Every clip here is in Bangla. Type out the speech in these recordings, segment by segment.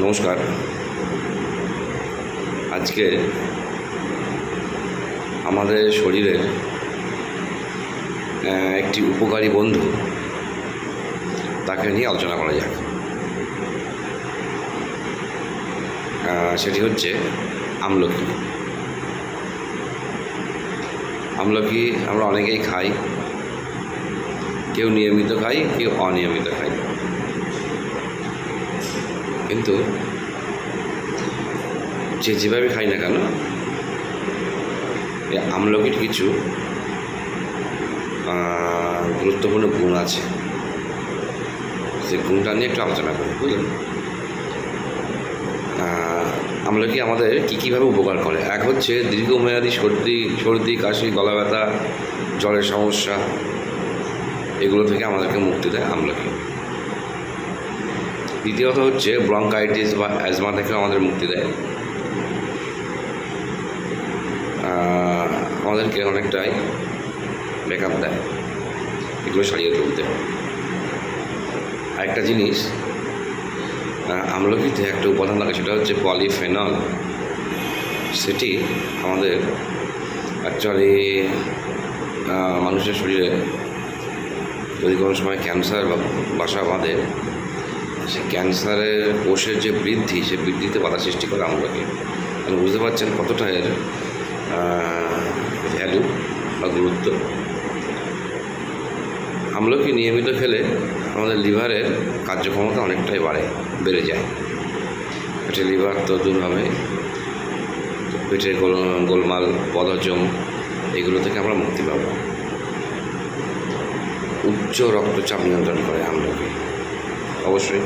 নমস্কার। আজকে আমাদের শরীরের একটি উপকারী বন্ধু, তাকে নিয়ে আলোচনা করা যাক। সেটি হচ্ছে আমলকি। আমলকি আমরা অনেকেই খাই, কেউ নিয়মিত খাই, কেউ অনিয়মিত খাই। কিন্তু যেভাবে খাই না কেন, এই আমলকির কিছু গুরুত্বপূর্ণ গুণ আছে। সেই গুণটা নিয়ে একটু আলোচনা করি, বুঝলেন। আমলকি আমাদের কীভাবে উপকার করে। এক হচ্ছে দীর্ঘমেয়াদী সর্দি কাশি, গলা ব্যথা, জ্বরের সমস্যা, এগুলো থেকে আমাদেরকে মুক্তি দেয় আমলকি। দ্বিতীয়ত হচ্ছে ব্রঙ্কাইটিস বা অ্যাজমা থেকে আমাদের মুক্তি দেয়। আমাদেরকে অনেকটাই ব্যাকআপ দেয়, এগুলো সারিয়ে তুলতে। আরেকটা জিনিস, আমলকিতে একটা উপাদান থাকে, সেটা হচ্ছে পলিফেনল। সেটি আমাদের অ্যাকচুয়ালি মানুষের শরীরে যদি কোনো সময় ক্যান্সার বা বাসা বাঁধে, সে ক্যান্সারের কোষের যে বৃদ্ধি, সে বৃদ্ধিতে বাধা সৃষ্টি করে আমলকি। আপনি বুঝতে পারছেন কতটা এর ভ্যালু বা গুরুত্ব। আমলকি নিয়মিত খেলে আমাদের লিভারের কার্যক্ষমতা অনেকটাই বেড়ে যায়। পেটের লিভার তো দূর হবে, পেটের গোলমাল, বদহজম, এগুলো থেকে আমরা মুক্তি পাব। উচ্চ রক্তচাপ নিয়ন্ত্রণ করে আমলকি। অবশ্যই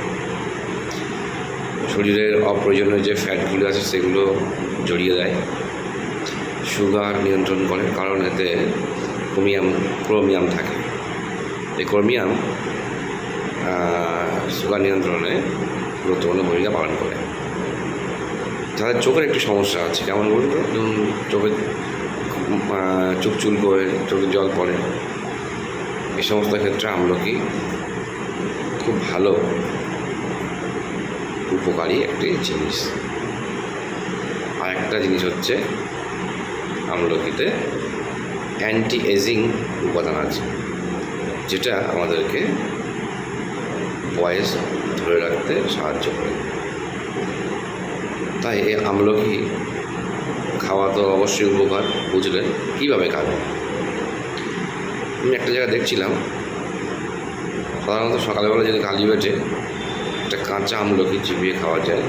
শরীরের অপ্রয়োজনীয় যে ফ্যাটগুলো আছে সেগুলো জড়িয়ে দেয়। সুগার নিয়ন্ত্রণ করে, কারণ এতে ক্রোমিয়াম থাকে। এই ক্রোমিয়াম সুগার নিয়ন্ত্রণে গুরুত্বপূর্ণ ভূমিকা পালন করে। যাদের চোখের একটু সমস্যা আছে, যেমন বলুন, চোখের চোখ চুল করে, চোখে জল পড়ে, এই সমস্ত ক্ষেত্রে আমলকি খুব ভালো উপকারী একটি জিনিস। আর একটা জিনিস হচ্ছে, আমলকিতে অ্যান্টি এজিং উপাদান আছে, যেটা আমাদেরকে বয়স ধরে রাখতে সাহায্য করে। তাই এই আমলকি খাওয়া তো অবশ্যই উপকার। বুঝলেন কীভাবে খাবেন? আমি একটা জায়গায় দেখছিলাম, সাধারণত সকালবেলা যদি খালি পেটে একটা কাঁচা আমলকি চিবিয়ে খাওয়া যায়,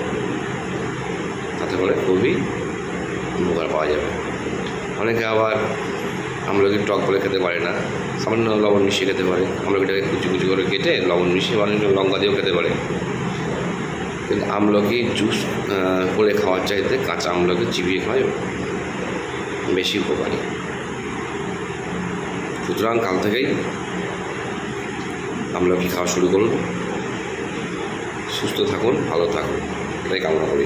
তাতে করে খুবই উপকার পাওয়া যাবে। অনেকে আবার আমলকি টক বলে খেতে পারে না, সামান্য লবণ মিশিয়ে খেতে পারে। আমলকিটাকে কুচি কুচি করে কেটে লবণ মিশিয়ে, অনেক লঙ্কা দিয়েও খেতে পারে। কিন্তু আমলকি জুস করে খাওয়ার চাইতে কাঁচা আমলকি চিবিয়ে খাওয়াই বেশি উপকারী। সুতরাং কাল থেকেই আমলকি খাওয়া শুরু করুন। সুস্থ থাকুন, ভালো থাকুন, এটাই কামনা করি।